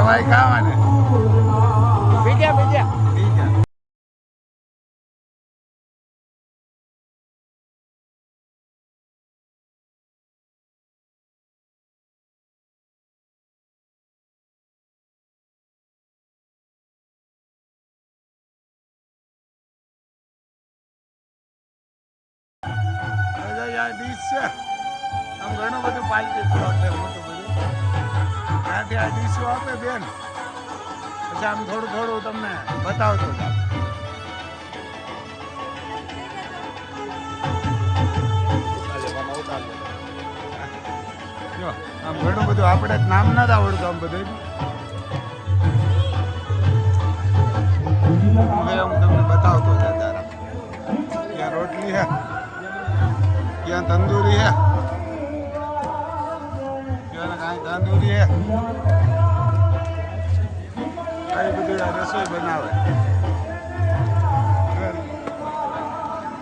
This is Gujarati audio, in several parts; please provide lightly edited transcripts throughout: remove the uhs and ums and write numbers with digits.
દવાઈ ખાવા ને બીજા બીજા ડીશ છે આમ ઘણું બધું પાલટી પ્લોટ છે મોટું બધું ત્યાંથી આ ડીશો આપે બેન પછી આમ થોડું થોડું તમને બતાવતો હતો જો આમ ઘણું બધું આપણે નામ ના આવડતું આમ બધું હું તમને બતાવતો હતો તારા ત્યાં રોટલી હે ત્યાં તંદૂરી હે ત્યાં કાંઈ તંદૂરી હે કઈ બધું આ રસોઈ બનાવે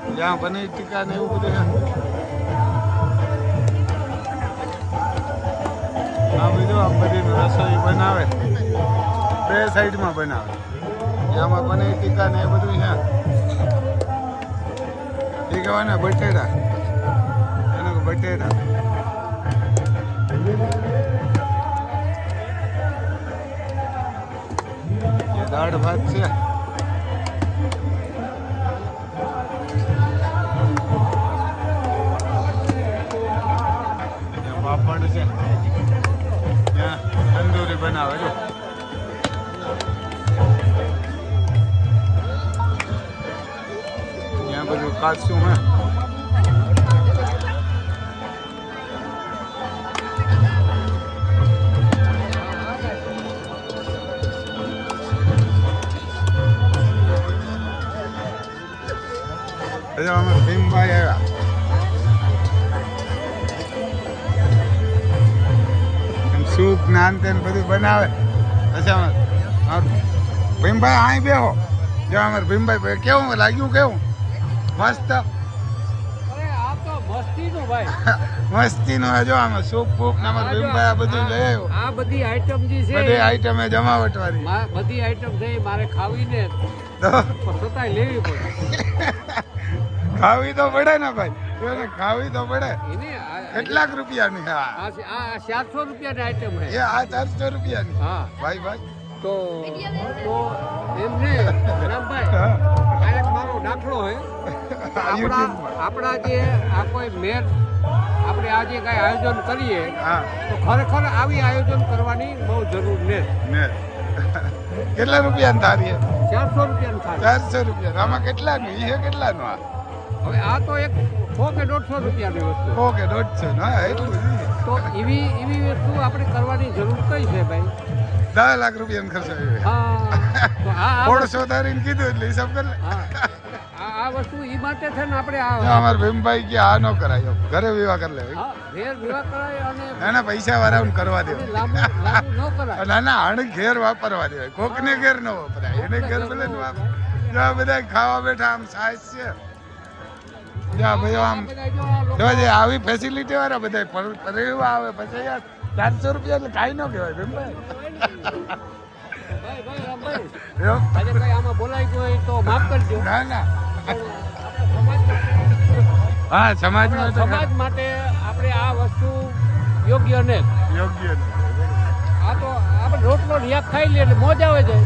ત્યાં પનીર ટીકા ને એવું બધું આ બધું આમ બધી રસોઈ બનાવે બે સાઈડમાં બનાવે આમાં પનીર ટીકા ને એ બધું છે એ કહેવાય ને બટેટા એને બટેટા દાળ ભાત છે પાપડ છે ત્યાં તંદૂરી બનાવે જો ત્યાં બધું કાચું હે અમે ભીમભાઈ આવ્યા સૂપ નાન તેન બધું બનાવે પછી અમારે ભીમભાઈ અહીં બેહો જો અમારે ભીમભાઈ કેવું લાગ્યું કેવું મસ્ત મસ્તીનું જો આમાં સૂપ ફૂપ ને અમારે ભીમભાઈ આ બધું લઈ આવ્યો આ બધી આઈટમ જે છે બધી આઈટમ એ જમાવટ વાળી બધી આઈટમ છે મારે ખાવી ને તો છતાંય લેવી પડે ખાવી તો પડે ને ભાઈ ખાવી તો પડે કેટલાક રૂપિયાની આ 400 રૂપિયાની આઈટમ છે આ 400 રૂપિયાની હા ભાઈ તો એમને રામભાઈ આ એક મારો દાખલો છે આપણા જે આ કોઈ મેર આપણે આજે કઈ આયોજન કરીએ તો ખરેખર આવી આયોજન કરવાની બહુ જરૂર ને કેટલા રૂપિયાની થાળી 400 રૂપિયાની થાળી 400 રૂપિયા આમાં કેટલાનું એ કેટલાનું આ હવે આ તો એક 100 કે 150 રૂપિયાની વસ્તુ 100 કે 150 હા એટલું તો એવી વસ્તુ આપણે કરવાની જરૂર કઈ છે ભાઈ 10 લાખ રૂપિયાનો ખર્ચો આવ્યો 150 તારીને કીધું એટલે હિસાબ કર લે આ વસ્તુ ઈ માટે છે ને આપણે અમાર ભીમભાઈ કે આ ન કરાય ઘરે વિવાહ કરી લે ઘેર વિવાહ કરાય અને નાના પૈસા વાળાને કરવા દે લાંબુ ન કરાય નાના આને ઘેર વાપરવા દેવાય કોકને ઘેર ન વાપરાય એને ઘેર ભલે ન વાપરાય જો બધા ખાવા બેઠા આમ સાઈઝ છે જા ભાઈ આમ જોજે આવી ફેસિલિટી વાળા બધા પરિવાર આવે પછી યાર 400 રૂપિયા એટલે કાંઈ ન કહેવાય ભીમભાઈ ના ના હા સમાજ માટે આપણે આ વસ્તુ યોગ્ય ને આ તો આપણે રોટલો રિયાક ખાઈ લઈએ એટલે મોજ આવે છે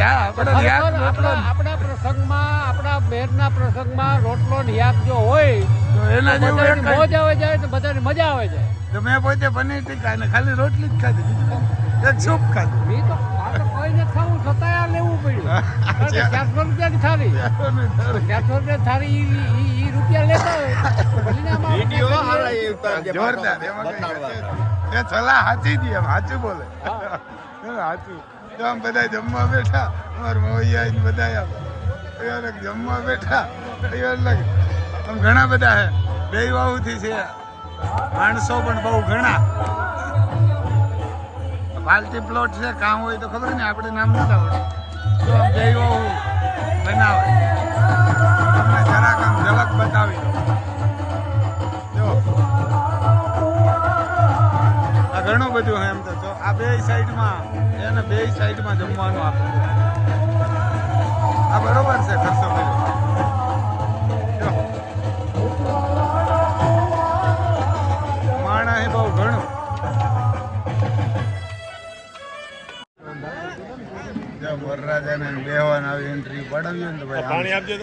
આપણા પ્રસંગમાં આપણા મેરના પ્રસંગમાં રોટલો રિયાક જો હોય તો એના જેવું મોજ આવે જાય તો બધાને મજા આવે છે તો મેં પોતે પનીર ટીકા ને ખાલી રોટલી જ ખાધી એક સૂપ ખાધું મેં તો કોઈને ખાવું છતાં લેવું પડ્યું 400 રૂપિયાની થાળી 400 રૂપિયા થાળી ઈ રૂપિયા લેતા હોય જોરદાર એ સલાહ સાચી દી એમ સાચું બોલે સાચું તો આમ બધા જમવા બેઠા અમારા મવૈયા બધા અલગ જમવા બેઠા અલગ આમ ઘણા બધા હે બે વાવથી છે માણસો પણ બહુ ઘણા પાલટી પ્લોટ છે કામ હોય તો ખબર ને આપણે નામ નથી આવડે તો બે વાવ બનાવે તમને જરાક આમ ઝલક બતાવી દો જો આ ઘણું બધું એમ તો આ બે સાઈડમાં એને બે સાઈડમાં જમવાનું આપે. આ બરોબર છે ખર્ચો કર્યો. માણસ બહુ ઘણું. વરરાજાને બેહવાના આવી એન્ટ્રી પડાવ્યું ને તો ભાઈ પાણી આપજો.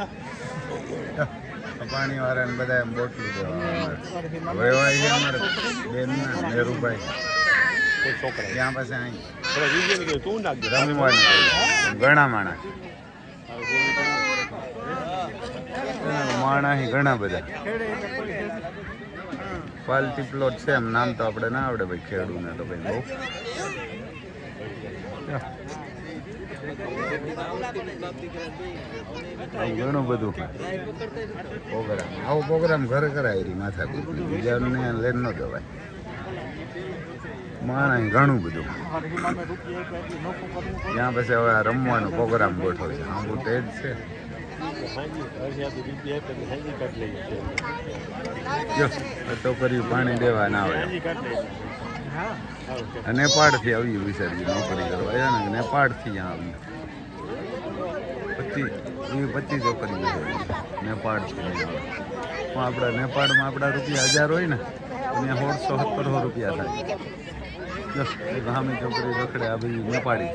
પાણી વાળાને બધા એમ બોટલું દેવા વેવાય છે અમારે બેન મેરુભાઈ ત્યાં પાસે અહીં રમવાનું ઘણા માણસ ઘણા બધા પાલટી પ્લોટ છે એમ નામ તો આપણે ના આવડે ભાઈ ખેડૂત ને તો ભાઈ બહુ ઘણું બધું પ્રોગ્રામ આવો પ્રોગ્રામ ઘરે કરાય રહી માથા બીજાને લઈને ન જવાય. માણસ ઘણું બધું ત્યાં પછી હવે રમવાનો પ્રોગ્રામ ગોઠવો છે આવું તે જ છે. છોકરીઓ પાણી દેવા ના આવે. નેપાળથી આવી વિચારી નોકરી કરવા આવ્યા ને નેપાળથી ત્યાં આવી 25 છોકરી નેપાળથી પણ આપણા નેપાળમાં આપણા રૂપિયા 1000 હોય ને ત્યાં 1600-1700 રૂપિયા થાય. ગામની છોકરી રખડે આ બધી નેપાળી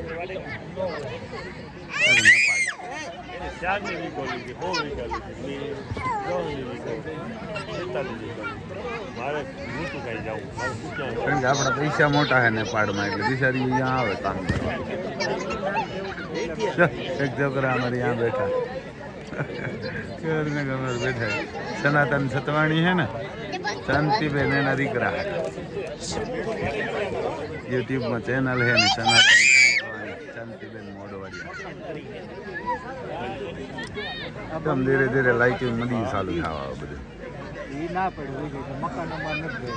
કારણ કે આપણા પૈસા મોટા છે નેપાળમાં એટલે બિચારી અહીંયા આવે કામ કરવા. એક છોકરા અમારે અહીંયા બેઠા બેઠા સનાતન સતવાણી છે ને શાંતિબેન એના દીકરા યુટ્યુબમાં ચેનલ છે ને સનાતન શાંતિબેન મોડવાડિયા. ધીરે ધીરે લાઇટિંગ મળી ચાલુ થવા બધું ના પડે મકાનમાં નથી.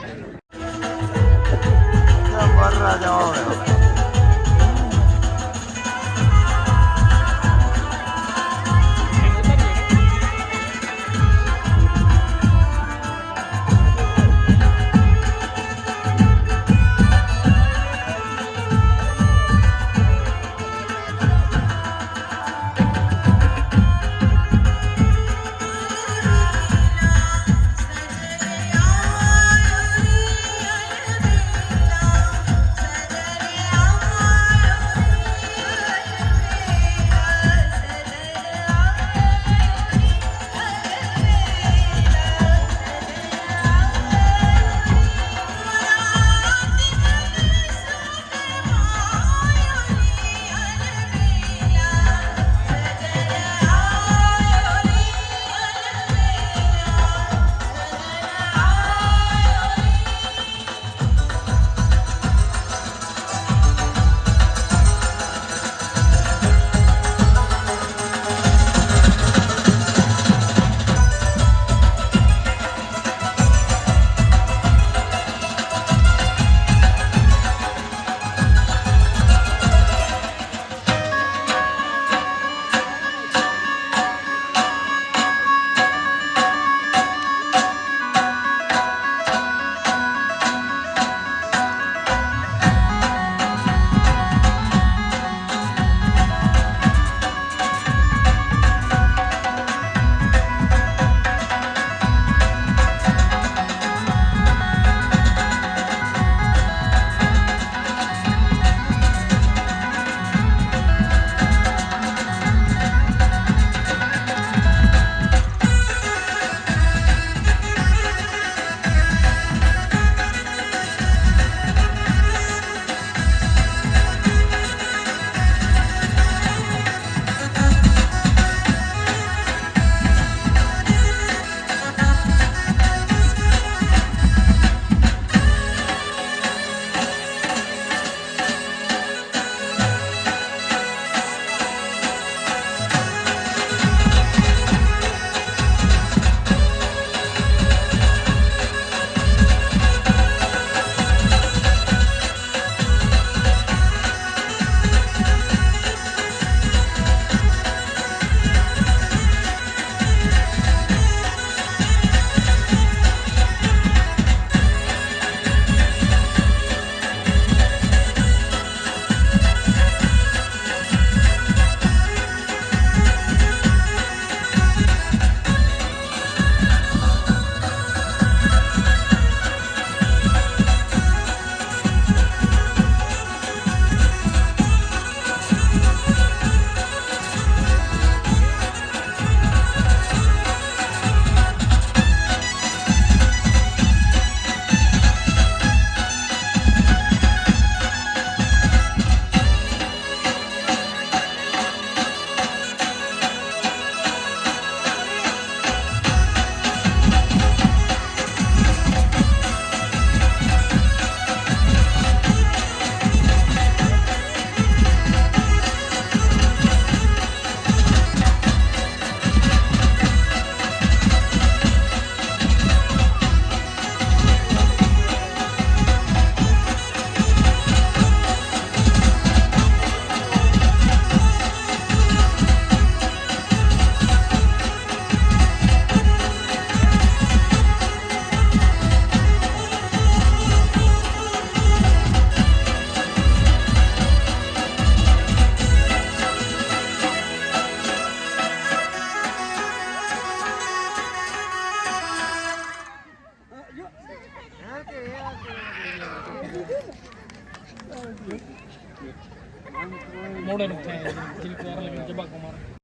નવડાનું થાય ચિલ્કો આરલે જબાકો મારે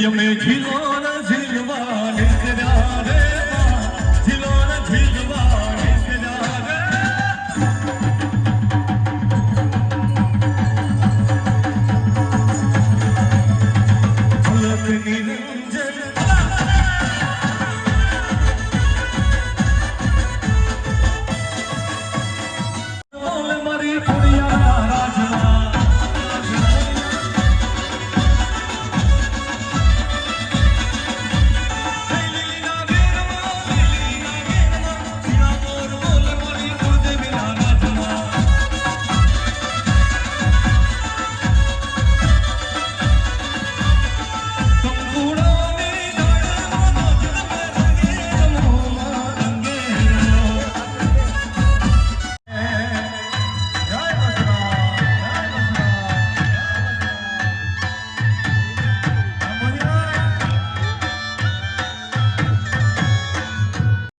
Yo me quiero